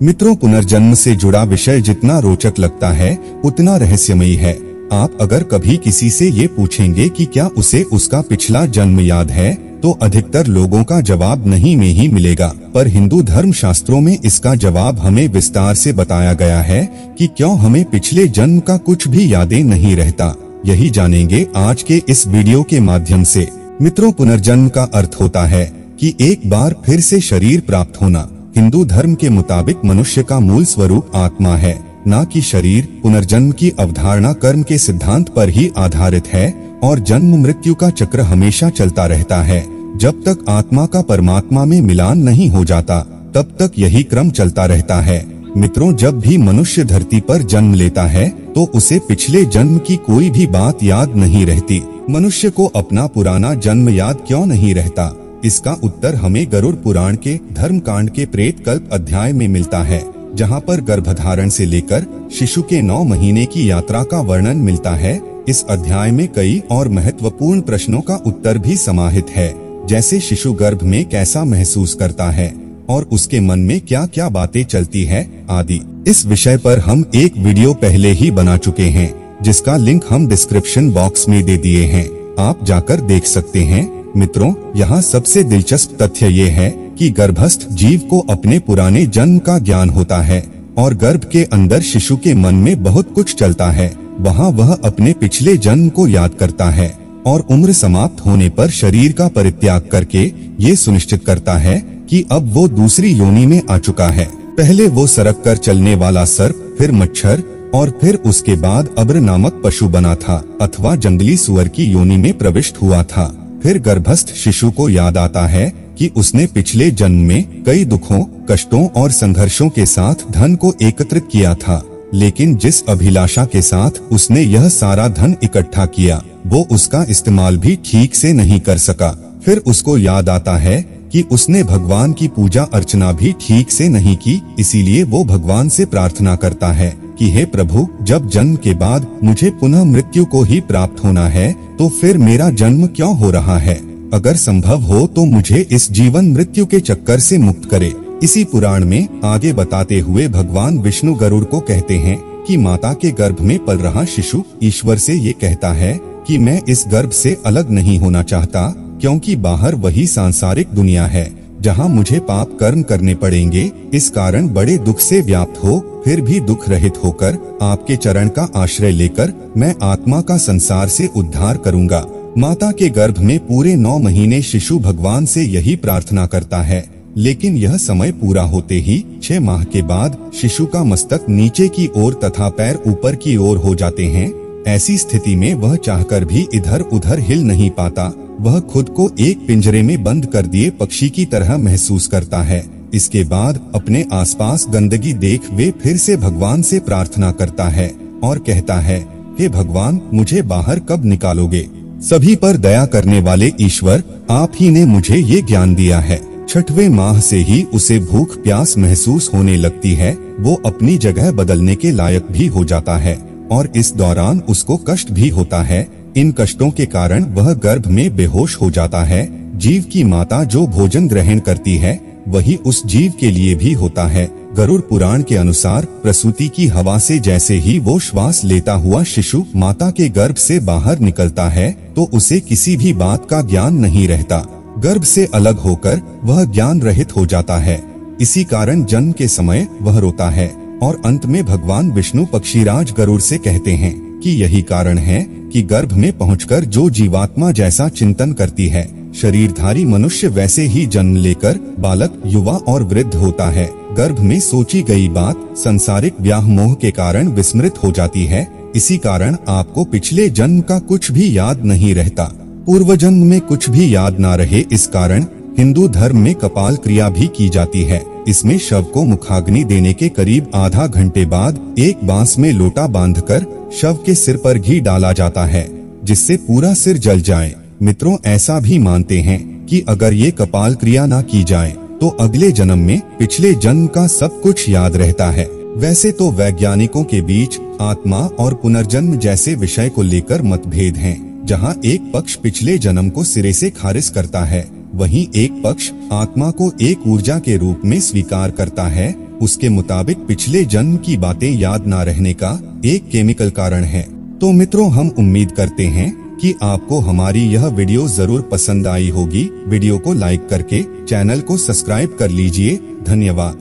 मित्रों, पुनर्जन्म से जुड़ा विषय जितना रोचक लगता है उतना रहस्यमयी है। आप अगर कभी किसी से ये पूछेंगे कि क्या उसे उसका पिछला जन्म याद है, तो अधिकतर लोगों का जवाब नहीं में ही मिलेगा। पर हिंदू धर्म शास्त्रों में इसका जवाब हमें विस्तार से बताया गया है कि क्यों हमें पिछले जन्म का कुछ भी यादें नहीं रहता। यही जानेंगे आज के इस वीडियो के माध्यम से। मित्रों, पुनर्जन्म का अर्थ होता है कि एक बार फिर से शरीर प्राप्त होना। हिंदू धर्म के मुताबिक मनुष्य का मूल स्वरूप आत्मा है, न कि शरीर। पुनर्जन्म की अवधारणा कर्म के सिद्धांत पर ही आधारित है और जन्म मृत्यु का चक्र हमेशा चलता रहता है। जब तक आत्मा का परमात्मा में मिलान नहीं हो जाता, तब तक यही क्रम चलता रहता है। मित्रों, जब भी मनुष्य धरती पर जन्म लेता है तो उसे पिछले जन्म की कोई भी बात याद नहीं रहती। मनुष्य को अपना पुराना जन्म याद क्यों नहीं रहता? इसका उत्तर हमें गरुड़ पुराण के धर्मकांड के प्रेत कल्प अध्याय में मिलता है, जहां पर गर्भधारण से लेकर शिशु के 9 महीने की यात्रा का वर्णन मिलता है। इस अध्याय में कई और महत्वपूर्ण प्रश्नों का उत्तर भी समाहित है, जैसे शिशु गर्भ में कैसा महसूस करता है और उसके मन में क्या क्या बातें चलती है आदि। इस विषय पर हम एक वीडियो पहले ही बना चुके हैं, जिसका लिंक हम डिस्क्रिप्शन बॉक्स में दे दिए हैं, आप जाकर देख सकते हैं। मित्रों, यहाँ सबसे दिलचस्प तथ्य ये है कि गर्भस्थ जीव को अपने पुराने जन्म का ज्ञान होता है और गर्भ के अंदर शिशु के मन में बहुत कुछ चलता है। वहाँ वह अपने पिछले जन्म को याद करता है और उम्र समाप्त होने पर शरीर का परित्याग करके ये सुनिश्चित करता है कि अब वो दूसरी योनि में आ चुका है। पहले वो सरक कर चलने वाला सर्प, फिर मच्छर और फिर उसके बाद अब्र नामक पशु बना था अथवा जंगली सुअर की योनि में प्रविष्ट हुआ था। फिर गर्भस्थ शिशु को याद आता है कि उसने पिछले जन्म में कई दुखों, कष्टों और संघर्षों के साथ धन को एकत्रित किया था, लेकिन जिस अभिलाषा के साथ उसने यह सारा धन इकट्ठा किया, वो उसका इस्तेमाल भी ठीक से नहीं कर सका। फिर उसको याद आता है कि उसने भगवान की पूजा अर्चना भी ठीक से नहीं की, इसीलिए वो भगवान से प्रार्थना करता है कि हे प्रभु, जब जन्म के बाद मुझे पुनः मृत्यु को ही प्राप्त होना है, तो फिर मेरा जन्म क्यों हो रहा है? अगर संभव हो तो मुझे इस जीवन मृत्यु के चक्कर से मुक्त करे। इसी पुराण में आगे बताते हुए भगवान विष्णु गरुड़ को कहते हैं कि माता के गर्भ में पल रहा शिशु ईश्वर से ये कहता है कि मैं इस गर्भ से अलग नहीं होना चाहता, क्योंकि बाहर वही सांसारिक दुनिया है जहाँ मुझे पाप कर्म करने पड़ेंगे। इस कारण बड़े दुख से व्याप्त हो, फिर भी दुख रहित होकर आपके चरण का आश्रय लेकर मैं आत्मा का संसार से उद्धार करूँगा। माता के गर्भ में पूरे 9 महीने शिशु भगवान से यही प्रार्थना करता है, लेकिन यह समय पूरा होते ही 6 माह के बाद शिशु का मस्तक नीचे की ओर तथा पैर ऊपर की ओर हो जाते हैं। ऐसी स्थिति में वह चाहकर भी इधर उधर हिल नहीं पाता। वह खुद को एक पिंजरे में बंद कर दिए पक्षी की तरह महसूस करता है। इसके बाद अपने आसपास गंदगी देख वे फिर से भगवान से प्रार्थना करता है और कहता है, हे भगवान, मुझे बाहर कब निकालोगे? सभी पर दया करने वाले ईश्वर, आप ही ने मुझे ये ज्ञान दिया है। 6वें माह से ही उसे भूख प्यास महसूस होने लगती है। वो अपनी जगह बदलने के लायक भी हो जाता है और इस दौरान उसको कष्ट भी होता है। इन कष्टों के कारण वह गर्भ में बेहोश हो जाता है। जीव की माता जो भोजन ग्रहण करती है, वही उस जीव के लिए भी होता है। गरुड़ पुराण के अनुसार प्रसूति की हवा से जैसे ही वो श्वास लेता हुआ शिशु माता के गर्भ से बाहर निकलता है, तो उसे किसी भी बात का ज्ञान नहीं रहता। गर्भ से अलग होकर वह ज्ञान रहित हो जाता है। इसी कारण जन्म के समय वह रोता है और अंत में भगवान विष्णु पक्षीराज गरुड़ से कहते हैं कि यही कारण है कि गर्भ में पहुंचकर जो जीवात्मा जैसा चिंतन करती है, शरीरधारी मनुष्य वैसे ही जन्म लेकर बालक, युवा और वृद्ध होता है। गर्भ में सोची गई बात संसारिक व्याह मोह के कारण विस्मृत हो जाती है। इसी कारण आपको पिछले जन्म का कुछ भी याद नहीं रहता। पूर्व जन्म में कुछ भी याद ना रहे, इस कारण हिंदू धर्म में कपाल क्रिया भी की जाती है। इसमें शव को मुखाग्नि देने के करीब आधा घंटे बाद एक बांस में लोटा बांधकर शव के सिर पर घी डाला जाता है, जिससे पूरा सिर जल जाए। मित्रों, ऐसा भी मानते हैं कि अगर ये कपाल क्रिया ना की जाए तो अगले जन्म में पिछले जन्म का सब कुछ याद रहता है। वैसे तो वैज्ञानिकों के बीच आत्मा और पुनर्जन्म जैसे विषय को लेकर मतभेद हैं, जहां एक पक्ष पिछले जन्म को सिरे से खारिज करता है, वहीं एक पक्ष आत्मा को एक ऊर्जा के रूप में स्वीकार करता है। उसके मुताबिक पिछले जन्म की बातें याद ना रहने का एक केमिकल कारण है। तो मित्रों, हम उम्मीद करते हैं कि आपको हमारी यह वीडियो जरूर पसंद आई होगी। वीडियो को लाइक करके चैनल को सब्सक्राइब कर लीजिए। धन्यवाद।